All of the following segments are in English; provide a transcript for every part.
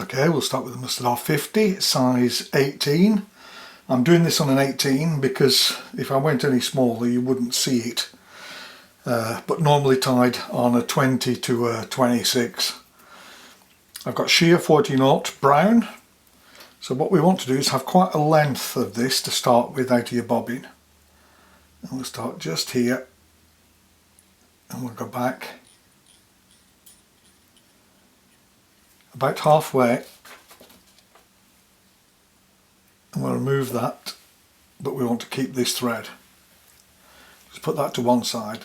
Okay, we'll start with the mustard R50, size 18. I'm doing this on an 18 because if I went any smaller you wouldn't see it, but normally tied on a 20 to a 26. I've got sheer 40-0 brown, so what we want to do is have quite a length of this to start with out of your bobbin. And we'll start just here and we'll go back about halfway and we'll remove that, but we want to keep this thread. Just put that to one side.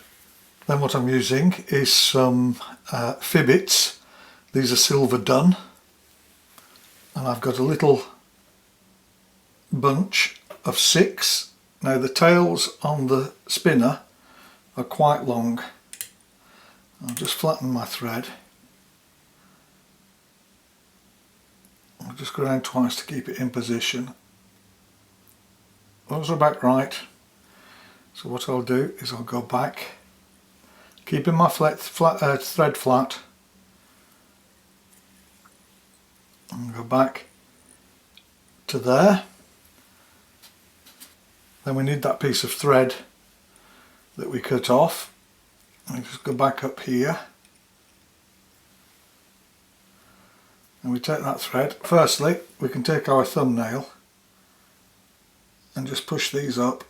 Then what I'm using is some Fibbits. These are silver done, and I've got a little bunch of 6. Now the tails on the spinner are quite long. I'll just flatten my thread. I'll just go around twice to keep it in position. Those are about right. So what I'll do is I'll go back, keeping my thread flat, and go back to there. Then we need that piece of thread that we cut off. I just go back up here and we take that thread. Firstly, we can take our thumbnail and just push these up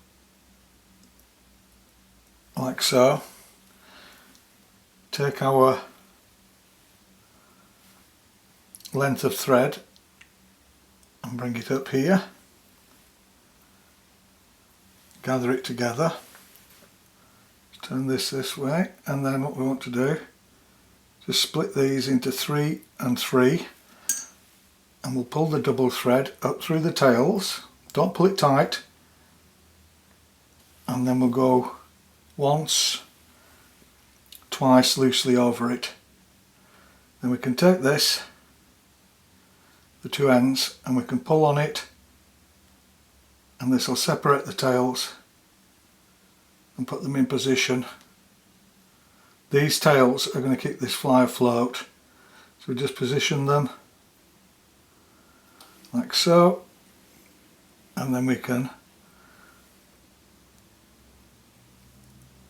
like so. Take our length of thread and bring it up here. Gather it together. Turn this way, and then what we want to do, just split these into 3 and 3, and we'll pull the double thread up through the tails. Don't pull it tight, and then we'll go once, twice loosely over it. Then we can take this, the two ends, and we can pull on it, and this will separate the tails and put them in position. These tails are going to keep this fly afloat, so we just position them like so, and then we can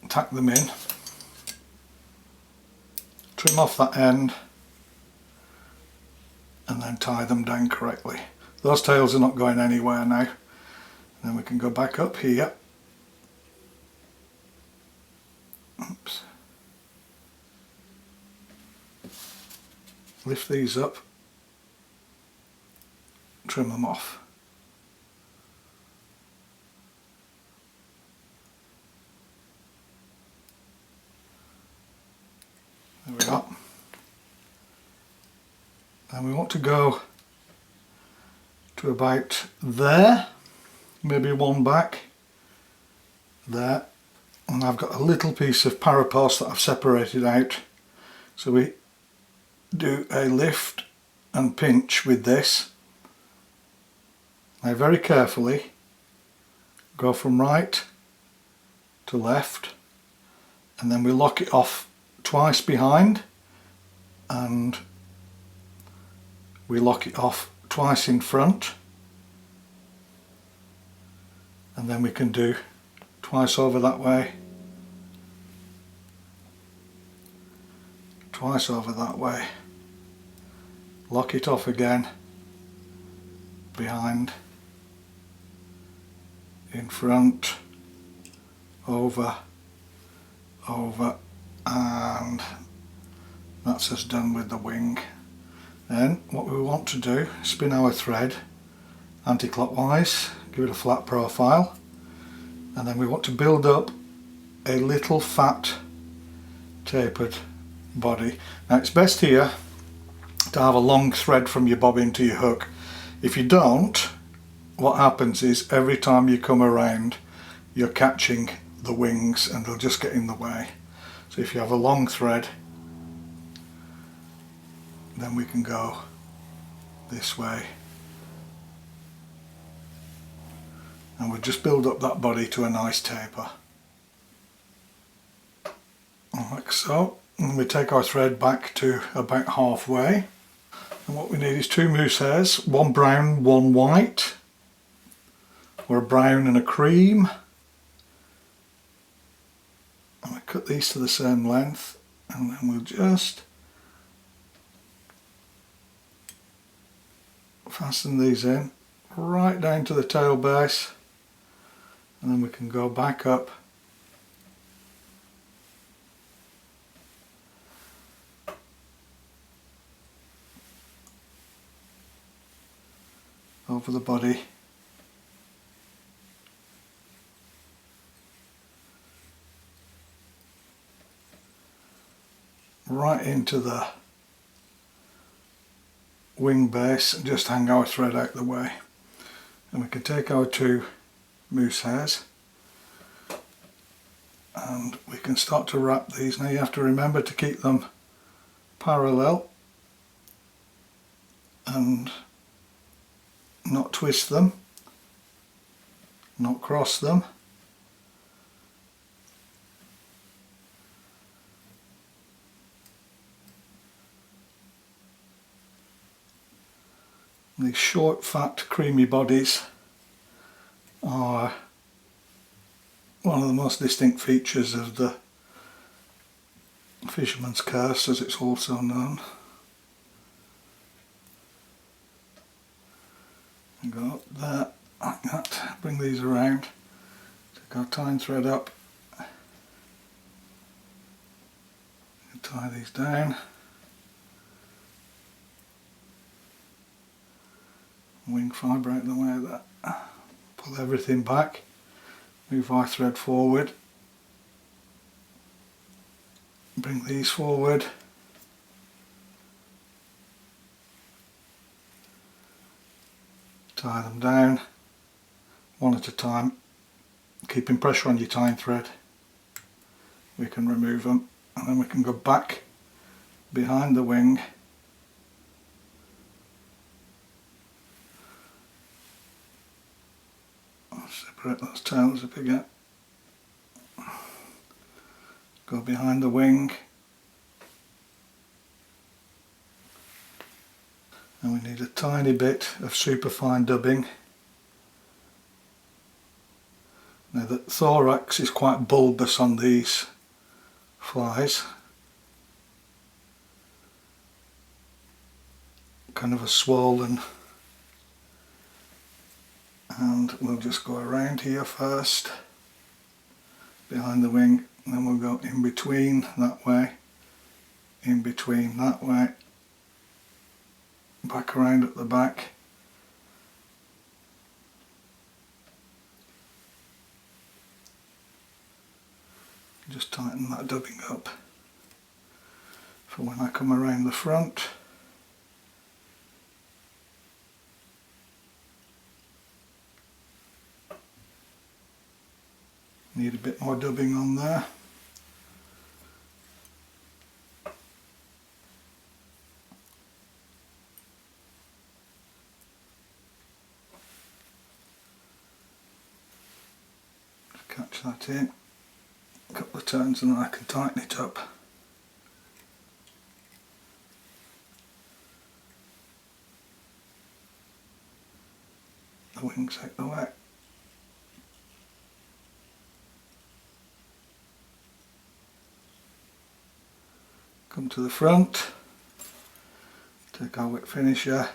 tack them in, trim off that end, and then tie them down correctly. Those tails are not going anywhere now. Then we can go back up here. Oops. Lift these up, trim them off. There we go. And we want to go to about there, maybe one back there, and I've got a little piece of parapost that I've separated out, so we do a lift and pinch with this. Now very carefully go from right to left, and then we lock it off twice behind, and we lock it off twice in front, and then we can do twice over that way, twice over that way, lock it off again, behind, in front, over, over, and that's us done with the wing. Then what we want to do, spin our thread anti-clockwise, give it a flat profile, and then we want to build up a little fat tapered body. Now it's best here to have a long thread from your bobbin to your hook. If you don't, what happens is every time you come around you're catching the wings and they'll just get in the way. So if you have a long thread, then we can go this way, and we'll just build up that body to a nice taper like so, and we take our thread back to about halfway. And what we need is 2 moose hairs, 1 brown, 1 white, or a brown and a cream. And we cut these to the same length, and then we'll just fasten these in right down to the tail base, and then we can go back up over the body right into the wing base and just hang our thread out the way. And we can take our 2 moose hairs and we can start to wrap these. Now you have to remember to keep them parallel and not twist them, not cross them. These short, fat, creamy bodies are one of the most distinct features of the fisherman's curse, as it's also known. Go there, like that, bring these around, take our tying thread up, tie these down, wing fibre out the way of that, pull everything back, move our thread forward, bring these forward, tie them down one at a time, keeping pressure on your tying thread. We can remove them and then we can go back behind the wing, separate those tails up again, go behind the wing, and we need a tiny bit of superfine dubbing. Now the thorax is quite bulbous on these flies, kind of a swollen, and we'll just go around here first behind the wing, and then we'll go in between that way, in between that way, back around at the back, just tighten that dubbing up for when I come around the front. Need a bit more dubbing on there. Catch that in, a couple of turns and then I can tighten it up. The wings out the way. Come to the front, take our whip finisher,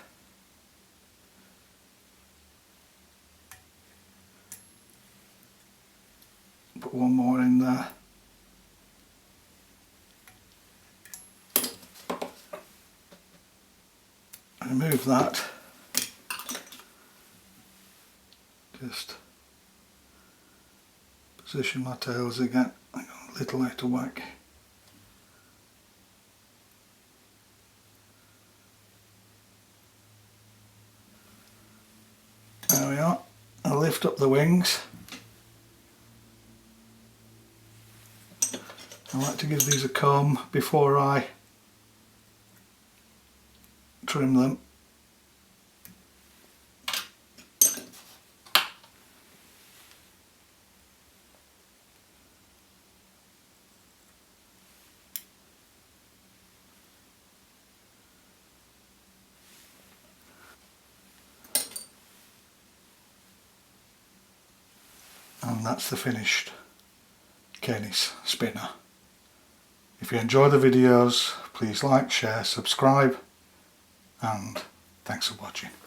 put one more in there, remove that, just position my tails again, I got a little out of whack. There we are. I'll lift up the wings. I like to give these a comb before I trim them. and that's the finished Ceanis spinner. If you enjoy the videos, please like, share, subscribe, and thanks for watching.